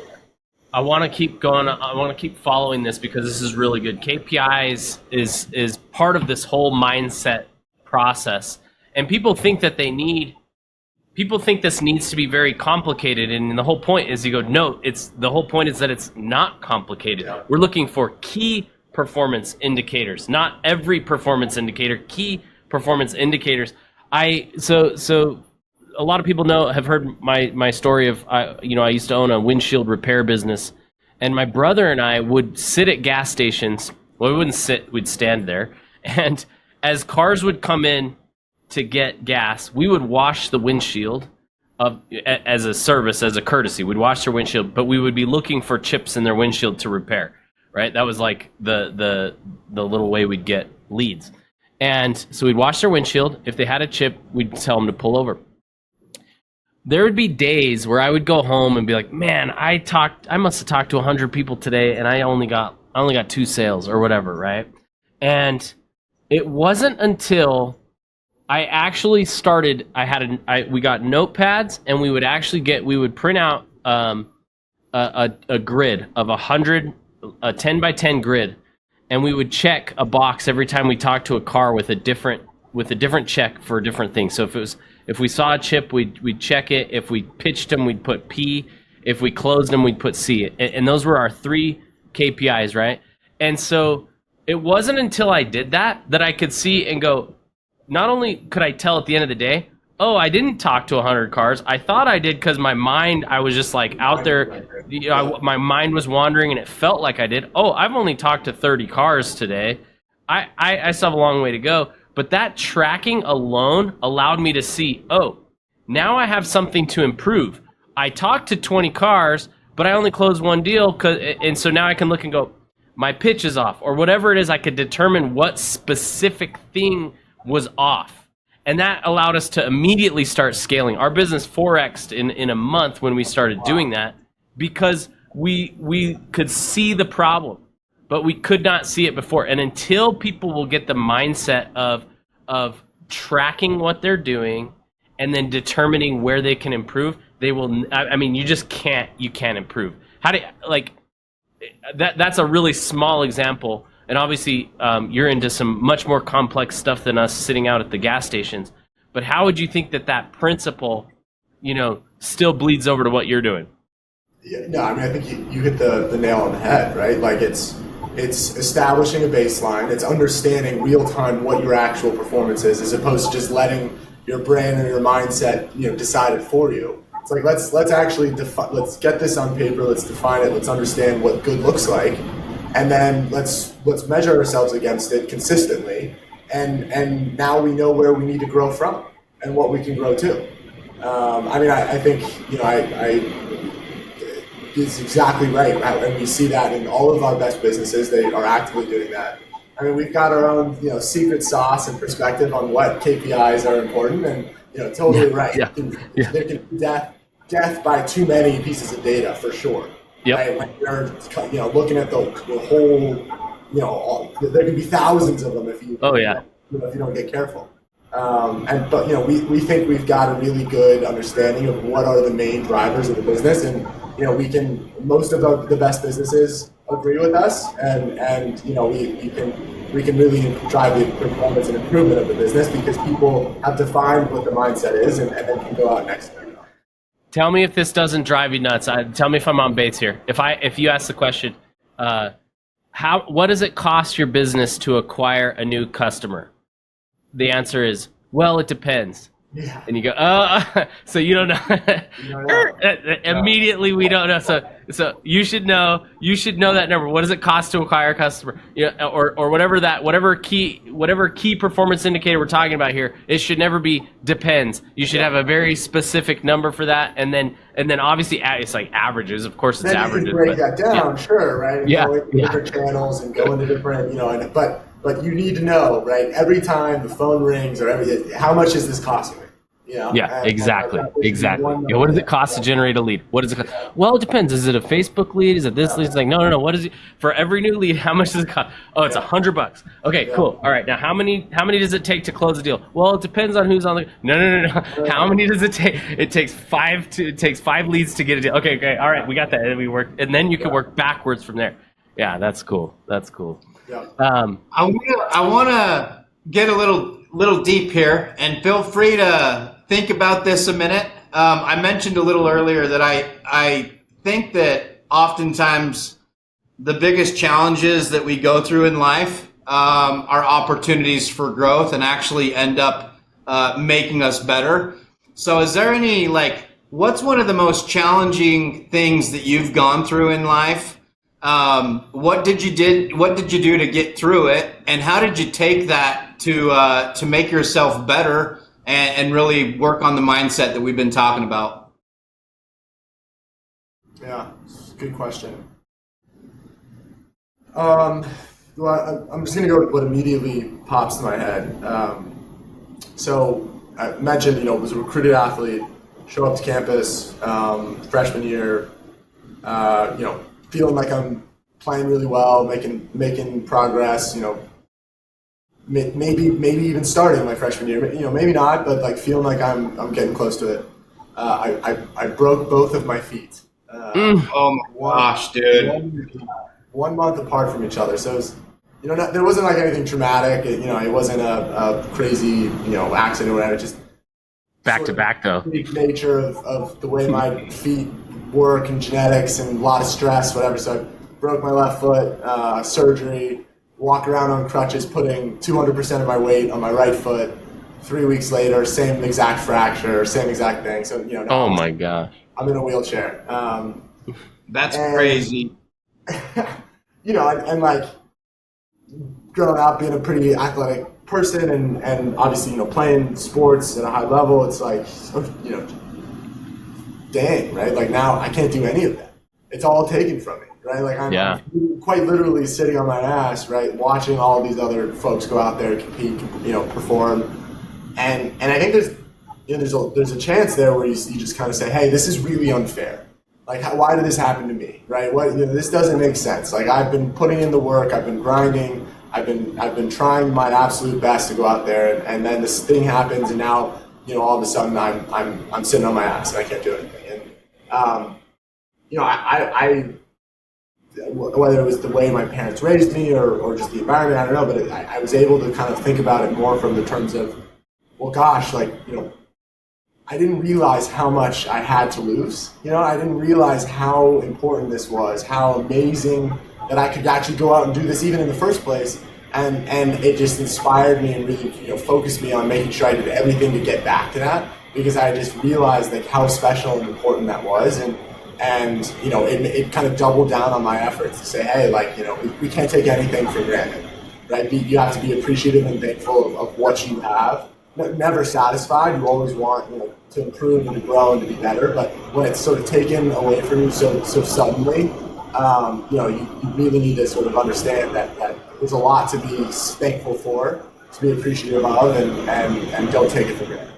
I want to keep going. I want to keep following this because this is really good. KPIs is part of this whole mindset process. And people think that people think this needs to be very complicated, and the whole point is the whole point is that it's not complicated. Yeah. We're looking for key performance indicators, not every performance indicator, key performance indicators. So a lot of people have heard my story of, I used to own a windshield repair business, and my brother and I would sit at gas stations. Well, we wouldn't sit, we'd stand there, and as cars would come in to get gas, we would wash the windshield as a service, as a courtesy. We'd wash their windshield, but we would be looking for chips in their windshield to repair, right? That was like the little way we'd get leads. And so we'd wash their windshield. If they had a chip, we'd tell them to pull over. There would be days where I would go home and be like, man, I must have talked to 100 people today, and I only got 2 sales or whatever, right? And it wasn't until I actually started, we got notepads, and we would print out a grid of 100, a 10 by 10 grid, and we would check a box every time we talked to a car with a different check for different things. So if we saw a chip, we'd check it. If we pitched them, we'd put P. If we closed them, we'd put C. And those were our 3 KPIs, right? And so it wasn't until I did that I could see and go, not only could I tell at the end of the day, oh, I didn't talk to 100 cars. I thought I did because my mind, I was just like out there. My mind was wandering and it felt like I did. Oh, I've only talked to 30 cars today. I still have a long way to go. But that tracking alone allowed me to see, oh, now I have something to improve. I talked to 20 cars, but I only closed 1 deal. And so now I can look and go, my pitch is off, or whatever it is. I could determine what specific thing was off. And that allowed us to immediately start scaling. Our business 4x'd in a month when we started doing that, because we could see the problem, but we could not see it before. And until people will get the mindset of tracking what they're doing and then determining where they can improve, they will. I mean, you can't improve. How do you, like that? That's a really small example, and obviously you're into some much more complex stuff than us sitting out at the gas stations. But how would you think that principle, still bleeds over to what you're doing? Yeah, no, I mean, I think you hit the nail on the head, right? Like it's establishing a baseline. It's understanding real time what your actual performance is, as opposed to just letting your brain or your mindset, decide it for you. It's like let's actually let's get this on paper. Let's define it. Let's understand what good looks like, and then let's measure ourselves against it consistently. And now we know where we need to grow from and what we can grow to. I think it's exactly right, and we see that in all of our best businesses. They are actively doing that. I mean, we've got our own, secret sauce and perspective on what KPIs are important, and totally right. Yeah. There can be death by too many pieces of data for sure. Yep. Right? When you're, looking at the whole, there could be thousands of them if you. Oh yeah. If you don't get careful. But we think we've got a really good understanding of what are the main drivers of the business, and most of the best businesses agree with us, and we can really drive the performance and improvement of the business because people have defined what the mindset is and then can go out and execute. Tell me if this doesn't drive you nuts. Tell me if I'm on base here. If you ask the question, what does it cost your business to acquire a new customer? The answer is, well, it depends. Yeah. And you go, so you don't know. Immediately we don't know. So you should know that number. What does it cost to acquire a customer? Or whatever key performance indicator we're talking about here. It should never be depends. You should have a very specific number for that, and then obviously it's like averages. Of course, it's averages. You break that down, sure, right? And go into different channels and go into different, But you need to know, right? Every time the phone rings or how much is this costing me? Yeah, exactly. What does it cost to generate a lead? What does it cost? Well, it depends. Is it a Facebook lead? Is it this lead? It's like, no. What is it for every new lead? How much does it cost? Oh, it's $100. Okay, cool. All right. Now, how many does it take to close a deal? Well, it depends on who's on the. No. How many does it take? It takes 5 leads to get a deal. Okay. All right, we got that. And then you can work backwards from there. Yeah, that's cool. Yeah. I want to get a little deep here, and feel free to think about this a minute. I mentioned a little earlier that I think that oftentimes the biggest challenges that we go through in life are opportunities for growth and actually end up making us better. So is there any, what's one of the most challenging things that you've gone through in life? What did you do to get through it, and how did you take that to make yourself better and really work on the mindset that we've been talking about? Yeah, good question. Well, I'm just gonna go with what immediately pops to my head. So I mentioned, was a recruited athlete, show up to campus, freshman year, feeling like I'm playing really well, making progress, maybe even starting my freshman year, maybe not, but feeling like I'm getting close to it. I broke both of my feet. Oh my gosh, dude. 1 month apart from each other. So it was, there wasn't anything traumatic. It wasn't a crazy, accident or whatever. Just back to back though. The nature of the way my feet work and genetics and a lot of stress, whatever. So I broke my left foot, surgery, walk around on crutches, putting 200% of my weight on my right foot. 3 weeks later, same exact fracture, same exact thing. So, oh my gosh. I'm in a wheelchair. That's crazy. and growing up being a pretty athletic person and obviously, playing sports at a high level, it's dang, right? Now I can't do any of that. It's all taken from me, right? I'm quite literally sitting on my ass, right? Watching all these other folks go out there, compete, perform. And I think there's a chance there where you just kind of say, hey, this is really unfair. Why did this happen to me, right? This doesn't make sense. I've been putting in the work, I've been grinding, I've been trying my absolute best to go out there, and then this thing happens, and now, all of a sudden I'm sitting on my ass and I can't do anything. And I whether it was the way my parents raised me or just the environment, I don't know, but I was able to kind of think about it more from the terms of, well, gosh, like, I didn't realize how much I had to lose. I didn't realize how important this was, how amazing that I could actually go out and do this even in the first place. And it just inspired me and really, focused me on making sure I did everything to get back to that, because I just realized like how special and important that was. And it kind of doubled down on my efforts to say, hey, like, we can't take anything for granted, right? You have to be appreciative and thankful of what you have. Never satisfied. You always want, to improve and to grow and to be better. But when it's sort of taken away from you so suddenly, you really need to sort of understand that there's a lot to be thankful for, to be appreciative of, and don't take it for granted.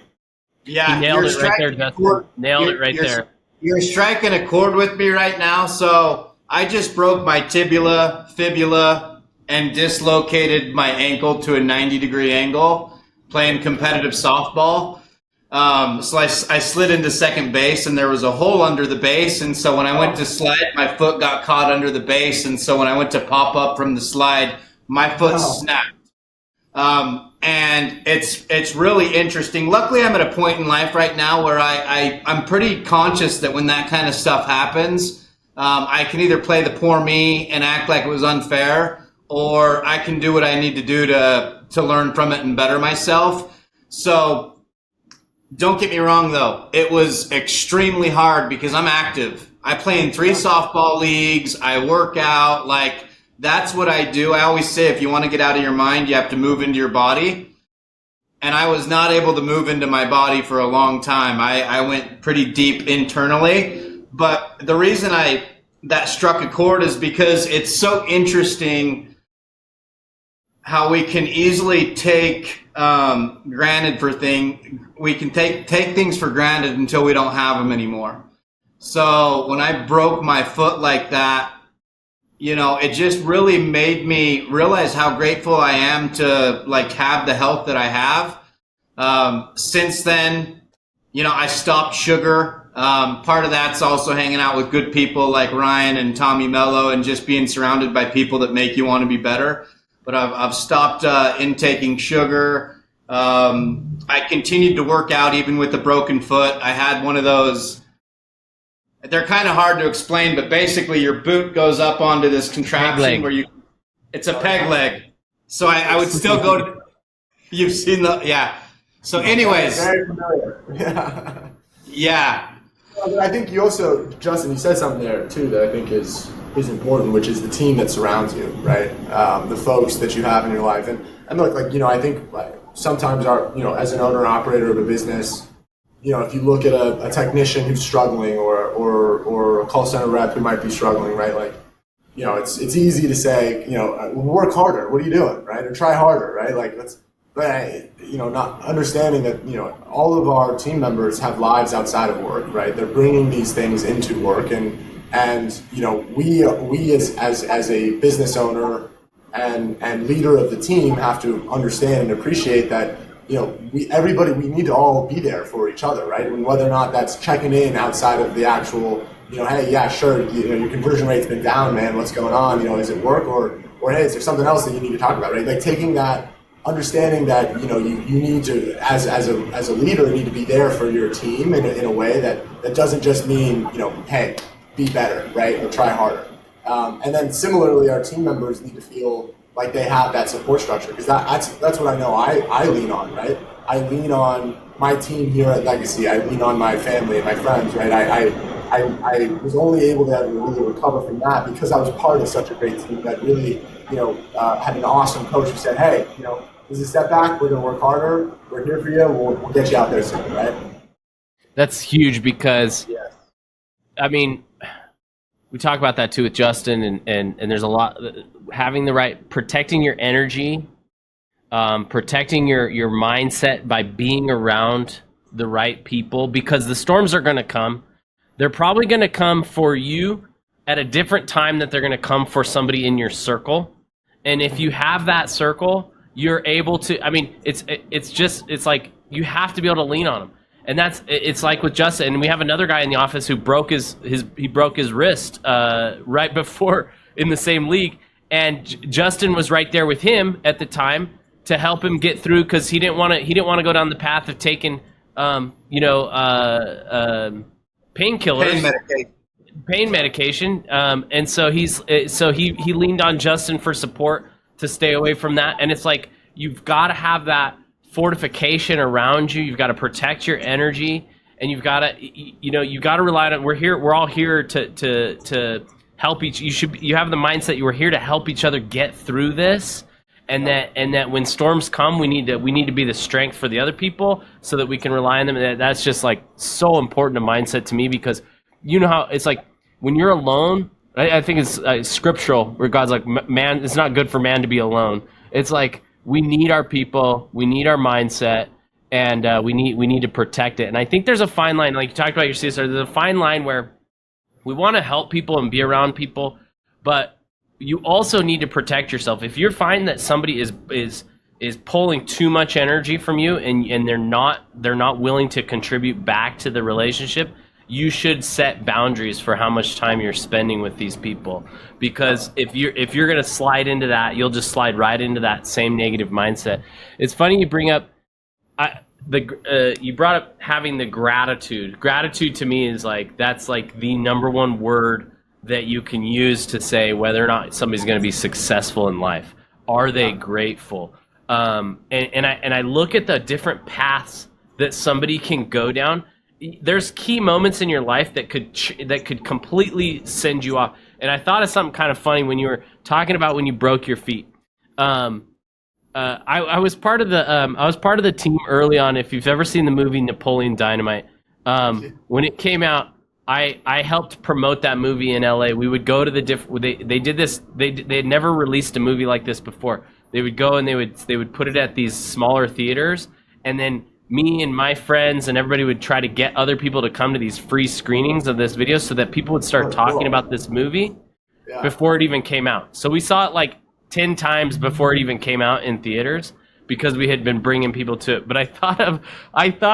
Yeah, you nailed it right there, Justin. Nailed it right there. You're striking a chord with me right now. So I just broke my tibia, fibula, and dislocated my ankle to a 90-degree angle playing competitive softball. So I slid into second base, and there was a hole under the base. And so when I went to slide, my foot got caught under the base. And so when I went to pop up from the slide, my foot snapped. And it's really interesting. Luckily, I'm at a point in life right now where I'm pretty conscious that when that kind of stuff happens, I can either play the poor me and act like it was unfair, or I can do what I need to do to learn from it and better myself. So don't get me wrong, though. It was extremely hard because I'm active. I play in 3 softball leagues. I work out. Like, that's what I do. I always say if you want to get out of your mind, you have to move into your body. And I was not able to move into my body for a long time. I went pretty deep internally. But the reason that struck a chord is because it's so interesting how we can easily take granted for things. We can take things for granted until we don't have them anymore. So when I broke my foot like that, it just really made me realize how grateful I am to like have the health that I have. Since then, I stopped sugar. Part of that's also hanging out with good people like Ryan and Tommy Mello and just being surrounded by people that make you want to be better. But I've stopped intaking sugar. I continued to work out even with a broken foot. I had one of those. They're kind of hard to explain, but basically your boot goes up onto this contraption where it's a peg leg. So I would still go to, you've seen yeah. So anyways. Very familiar. Yeah. Yeah. I think you also, Justin, you said something there too that I think is important, which is the team that surrounds you, right? The folks that you have in your life. And look, like, I think sometimes as an owner and operator of a business, if you look at a technician who's struggling or a call center rep who might be struggling, right? Like, it's easy to say, work harder. What are you doing, right? Or try harder, right? Like, not understanding that, all of our team members have lives outside of work, right? They're bringing these things into work, and we as a business owner and leader of the team have to understand and appreciate that, we need to all be there for each other, right? And whether or not that's checking in outside of the actual, hey, yeah, sure, your conversion rate's been down, man, what's going on? Is it work or hey, is there something else that you need to talk about, right? Like taking that, understanding that, you need to, as a leader, need to be there for your team in a way that doesn't just mean, hey, be better, right? Or try harder. And then similarly, our team members need to feel like they have that support structure, because that's what I know I lean on, right? I lean on my team here at Legacy. I lean on my family and my friends, right? I was only able to really recover from that because I was part of such a great team that really, had an awesome coach who said, hey, this is a setback. We're going to work harder. We're here for you. We'll get you out there soon, right? That's huge because, I mean, we talk about that too with Justin, and there's a lot, having the right, protecting your energy, protecting your mindset by being around the right people, because the storms are going to come. They're probably going to come for you at a different time that they're going to come for somebody in your circle. And if you have that circle, you're able to, I mean, it's like you have to be able to lean on them. And it's like with Justin, and we have another guy in the office who broke his wrist right before in the same league. And Justin was right there with him at the time to help him get through, because he didn't want to go down the path of taking painkillers, pain medication. And so he leaned on Justin for support to stay away from that. And it's like, you've got to have that fortification around you. You've got to protect your energy, and you've got to rely on. We're all here to help each. You have the mindset you were here to help each other get through this, and that when storms come, we need to be the strength for the other people, so that we can rely on them. And that's just like so important a mindset to me, because you know how it's like when you're alone. I think it's scriptural, where God's like, man, it's not good for man to be alone. It's like, we need our people, we need our mindset, and we need to protect it. And I think there's a fine line, like you talked about your CSR. There's a fine line where we want to help people and be around people, but you also need to protect yourself. If you find that somebody is pulling too much energy from you, and they're not willing to contribute back to the relationship, you should set boundaries for how much time you're spending with these people. Because if you're going to slide into that, you'll just slide right into that same negative mindset. It's funny you bring up you brought up having the gratitude. Gratitude to me is like, that's like the number one word that you can use to say whether or not somebody's going to be successful in life. Are they grateful? And I look at the different paths that somebody can go down. There's key moments in your life that could completely send you off. And I thought of something kind of funny when you were talking about when you broke your feet. I was part of the team early on. If you've ever seen the movie Napoleon Dynamite, when it came out, I helped promote that movie in LA. We would go to the they did this. They had never released a movie like this before. They would go and they would put it at these smaller theaters, and then me and my friends and everybody would try to get other people to come to these free screenings of this video, so that people would start talking about this movie before it even came out. So we saw it like 10 times before it even came out in theaters, because we had been bringing people to it. But I thought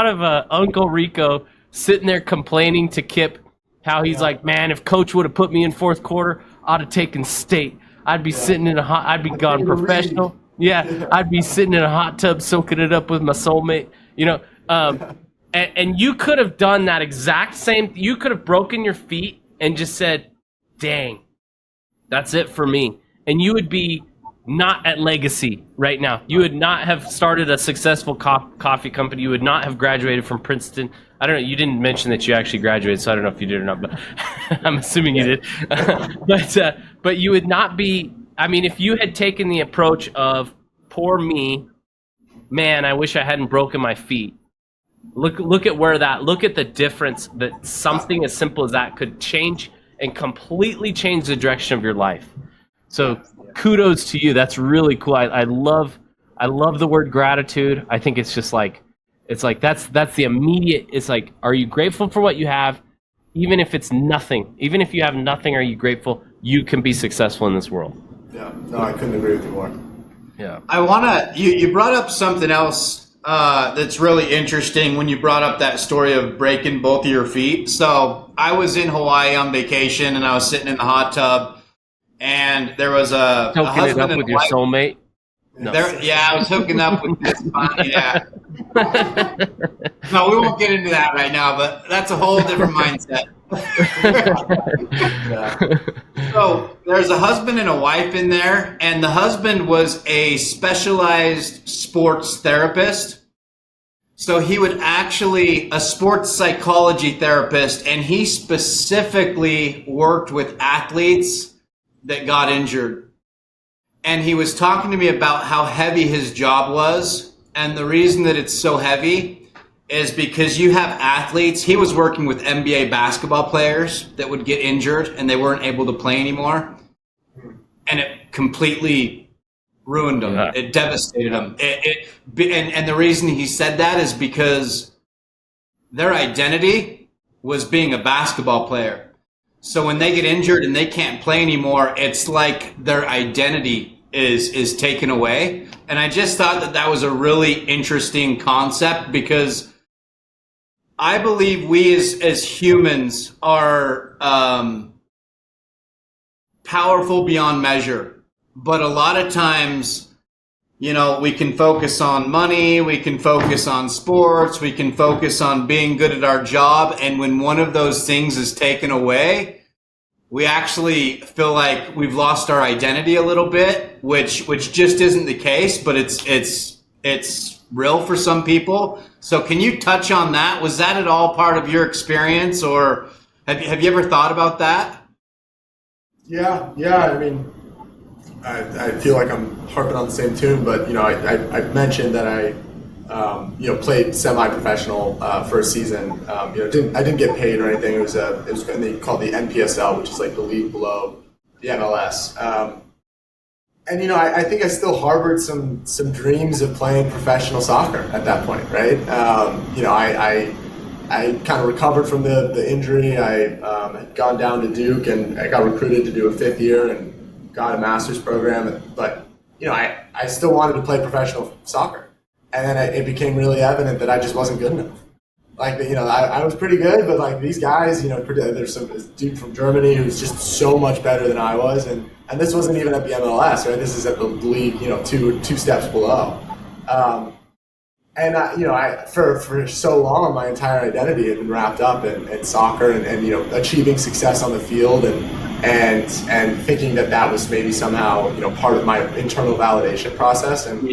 of Uncle Rico sitting there complaining to Kip how he's like, man, if coach would have put me in fourth quarter, I'd have taken state. I'd be sitting in I'd be gone professional. Yeah, I'd be sitting in a hot tub soaking it up with my soulmate. And you could have done that exact same. You could have broken your feet and just said, dang, that's it for me. And you would be not at Legacy right now. You would not have started a successful coffee company. You would not have graduated from Princeton. I don't know. You didn't mention that you actually graduated, so I don't know if you did or not, but I'm assuming you did. But you would not be. I mean, if you had taken the approach of, poor me, man, I wish I hadn't broken my feet. Look at the difference that something as simple as that could change and completely change the direction of your life. So kudos to you. That's really cool. I love the word gratitude. I think it's just like, that's the immediate. It's like, are you grateful for what you have? Even if it's nothing, even if you have nothing, are you grateful? You can be successful in this world. Yeah, no, I couldn't agree with you more. Yeah. You brought up something else that's really interesting when you brought up that story of breaking both of your feet. So I was in Hawaii on vacation, and I was sitting in the hot tub, and there was a husband it up and with your wife. soulmate. No. I was hooking up with this. Yeah. No, we won't get into that right now, but that's a whole different mindset. So there's a husband and a wife in there, and the husband was a specialized sports therapist. So he would a sports psychology therapist, and he specifically worked with athletes that got injured. And he was talking to me about how heavy his job was. And the reason that it's so heavy is because you have athletes. He was working with NBA basketball players that would get injured and they weren't able to play anymore. And it completely ruined them. Yeah. It devastated them. And the reason he said that is because their identity was being a basketball player. So when they get injured and they can't play anymore, it's like their identity is taken away. And I just thought that was a really interesting concept, because I believe we as humans are powerful beyond measure. But a lot of times, you know, we can focus on money, we can focus on sports, we can focus on being good at our job. And when one of those things is taken away, we actually feel like we've lost our identity a little bit, which just isn't the case, but it's real for some people. So can you touch on that? Was that at all part of your experience, or have you ever thought about that? Yeah. I mean, I feel like I'm harping on the same tune, but, you know, I mentioned that I, you know, played semi-professional for a season. You know, I didn't get paid or anything. It was called the NPSL, which is like the league below the MLS. And, you know, I think I still harbored some dreams of playing professional soccer at that point, right? You know, I kind of recovered from the injury. I had gone down to Duke, and I got recruited to do a 5th year and got a master's program. But, you know, I still wanted to play professional soccer. And then it became really evident that I just wasn't good enough. Like, you know, I was pretty good, but like these guys, you know, there's this dude from Germany who's just so much better than I was. And this wasn't even at the MLS, right? This is at the league, you know, two steps below. You know, for so long, my entire identity had been wrapped up in soccer and you know, achieving success on the field and thinking that was maybe somehow, you know, part of my internal validation process. And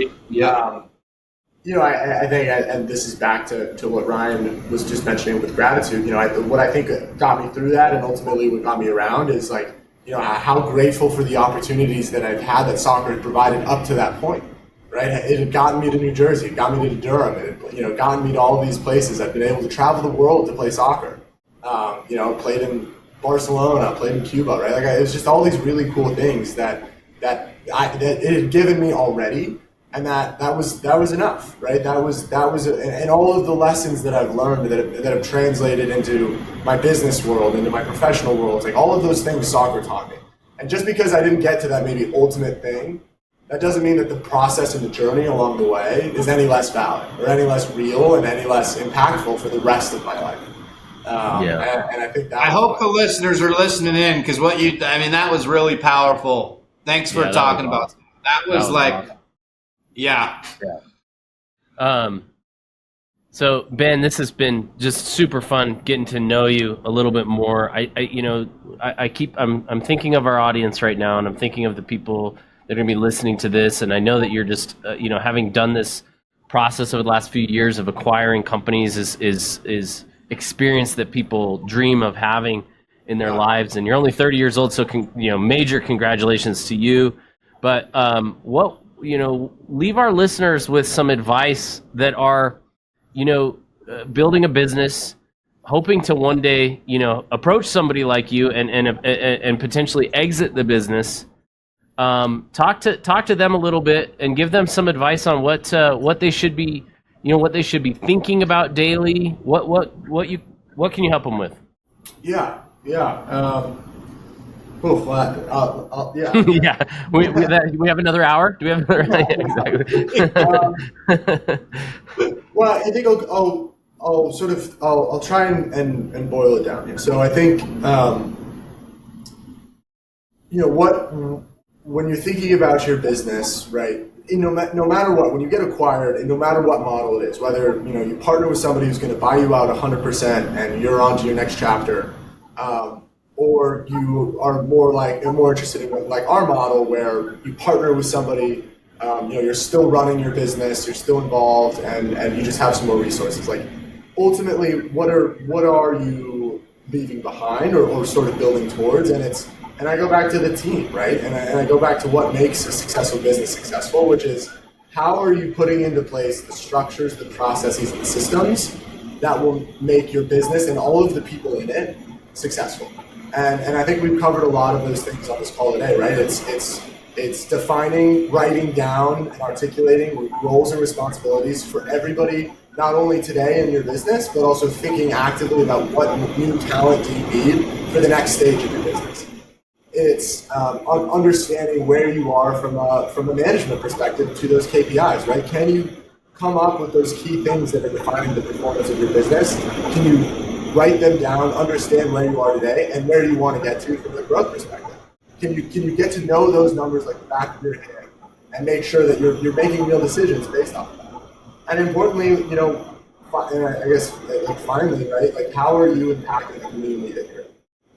you know, I think, and this is back to what Ryan was just mentioning with gratitude. You know, what I think got me through that, and ultimately what got me around, is like, you know, how grateful for the opportunities that I've had that soccer had provided up to that point. Right, it had gotten me to New Jersey, it got me to Durham, it had, you know, gotten me to all these places. I've been able to travel the world to play soccer. You know, played in Barcelona, played in Cuba, right? Like, it was just all these really cool things that it had given me already, and that was enough, right? That was and all of the lessons that I've learned that have translated into my business world, into my professional world, like all of those things soccer taught me. And just because I didn't get to that maybe ultimate thing, that doesn't mean that the process and the journey along the way is any less valid or any less real and any less impactful for the rest of my life. And I think I hope the listeners are listening in, because that was really powerful. Thanks for talking about that. That was like, awesome. Yeah. So Ben, this has been just super fun getting to know you a little bit more. I'm thinking of our audience right now, and I'm thinking of the people that are going to be listening to this, and I know that you're just, you know, having done this process over the last few years of acquiring companies is experience that people dream of having in their lives, and you're only 30 years old, so major congratulations to you. But leave our listeners with some advice that are, building a business, hoping to one day, approach somebody like you and potentially exit the business. Talk to them a little bit and give them some advice on what they should be, what they should be thinking about daily. What can you help them with? Yeah. Yeah. We have another hour. Do we have another? Yeah, exactly. Well, I think I'll try and boil it down here. So I think, when you're thinking about your business, right? No matter what, when you get acquired, and no matter what model it is, whether you partner with somebody who's going to buy you out 100% and you're on to your next chapter, or you are more interested in like our model where you partner with somebody, you're still running your business, you're still involved, and you just have some more resources. Like ultimately, what are you leaving behind or sort of building towards? And I go back to the team, right? And I go back to what makes a successful business successful, which is how are you putting into place the structures, the processes, and the systems that will make your business and all of the people in it successful. And I think we've covered a lot of those things on this call today, right? It's defining, writing down, and articulating roles and responsibilities for everybody, not only today in your business, but also thinking actively about what new talent do you need for the next stage of your business. It's understanding where you are from a management perspective to those KPIs, right? Can you come up with those key things that are defining the performance of your business? Can you write them down, understand where you are today and where you want to get to from a growth perspective? can you get to know those numbers like the back of your hand and make sure that you're making real decisions based off of that? And importantly, and I guess like finally, right? Like how are you impacting the community that you're in?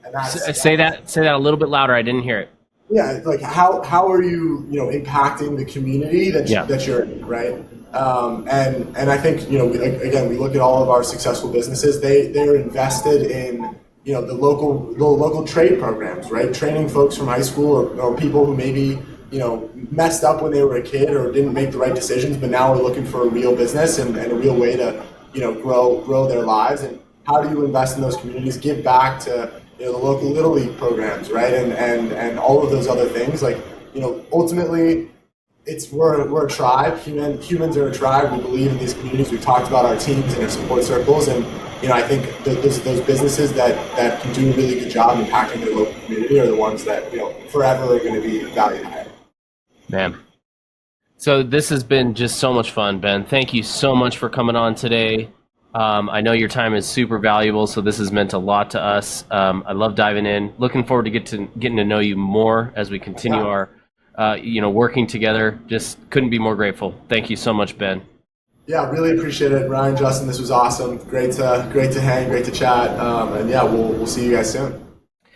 And Say that a little bit louder. I didn't hear it. Yeah, like how are you impacting the community that you're in, right? And I think again we look at all of our successful businesses. They're invested in the local trade programs, right? Training folks from high school or people who maybe messed up when they were a kid or didn't make the right decisions, but now are looking for a real business and a real way to grow their lives. And how do you invest in those communities? Give back to the local Little League programs, right? And all of those other things. Like, ultimately, we're a tribe. Humans are a tribe. We believe in these communities. We've talked about our teams and our support circles, and I think those businesses that can do a really good job impacting their local community are the ones that forever are going to be valued higher. Man. So this has been just so much fun, Ben. Thank you so much for coming on today. I know your time is super valuable, so this has meant a lot to us. I love diving in. Looking forward to getting to know you more as we continue our, working together. Just couldn't be more grateful. Thank you so much, Ben. Yeah, really appreciate it, Ryan, Justin. This was awesome. Great to hang, great to chat, and yeah, we'll see you guys soon.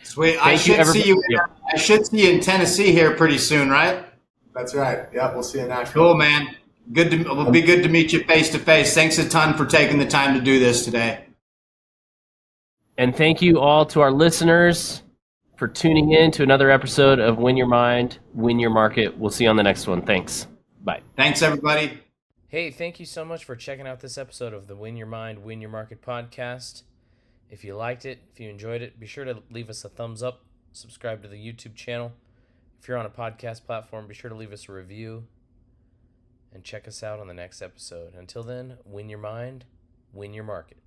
Sweet. I should see you in Tennessee here pretty soon, right? That's right. Yeah, we'll see you in Nashville. Cool, man. It'll be good to meet you face to face. Thanks a ton for taking the time to do this today. And thank you all to our listeners for tuning in to another episode of Win Your Mind, Win Your Market. We'll see you on the next one. Thanks. Bye. Thanks, everybody. Hey, thank you so much for checking out this episode of the Win Your Mind, Win Your Market podcast. If you liked it, if you enjoyed it, be sure to leave us a thumbs up, subscribe to the YouTube channel. If you're on a podcast platform, be sure to leave us a review and check us out on the next episode. Until then, win your mind, win your market.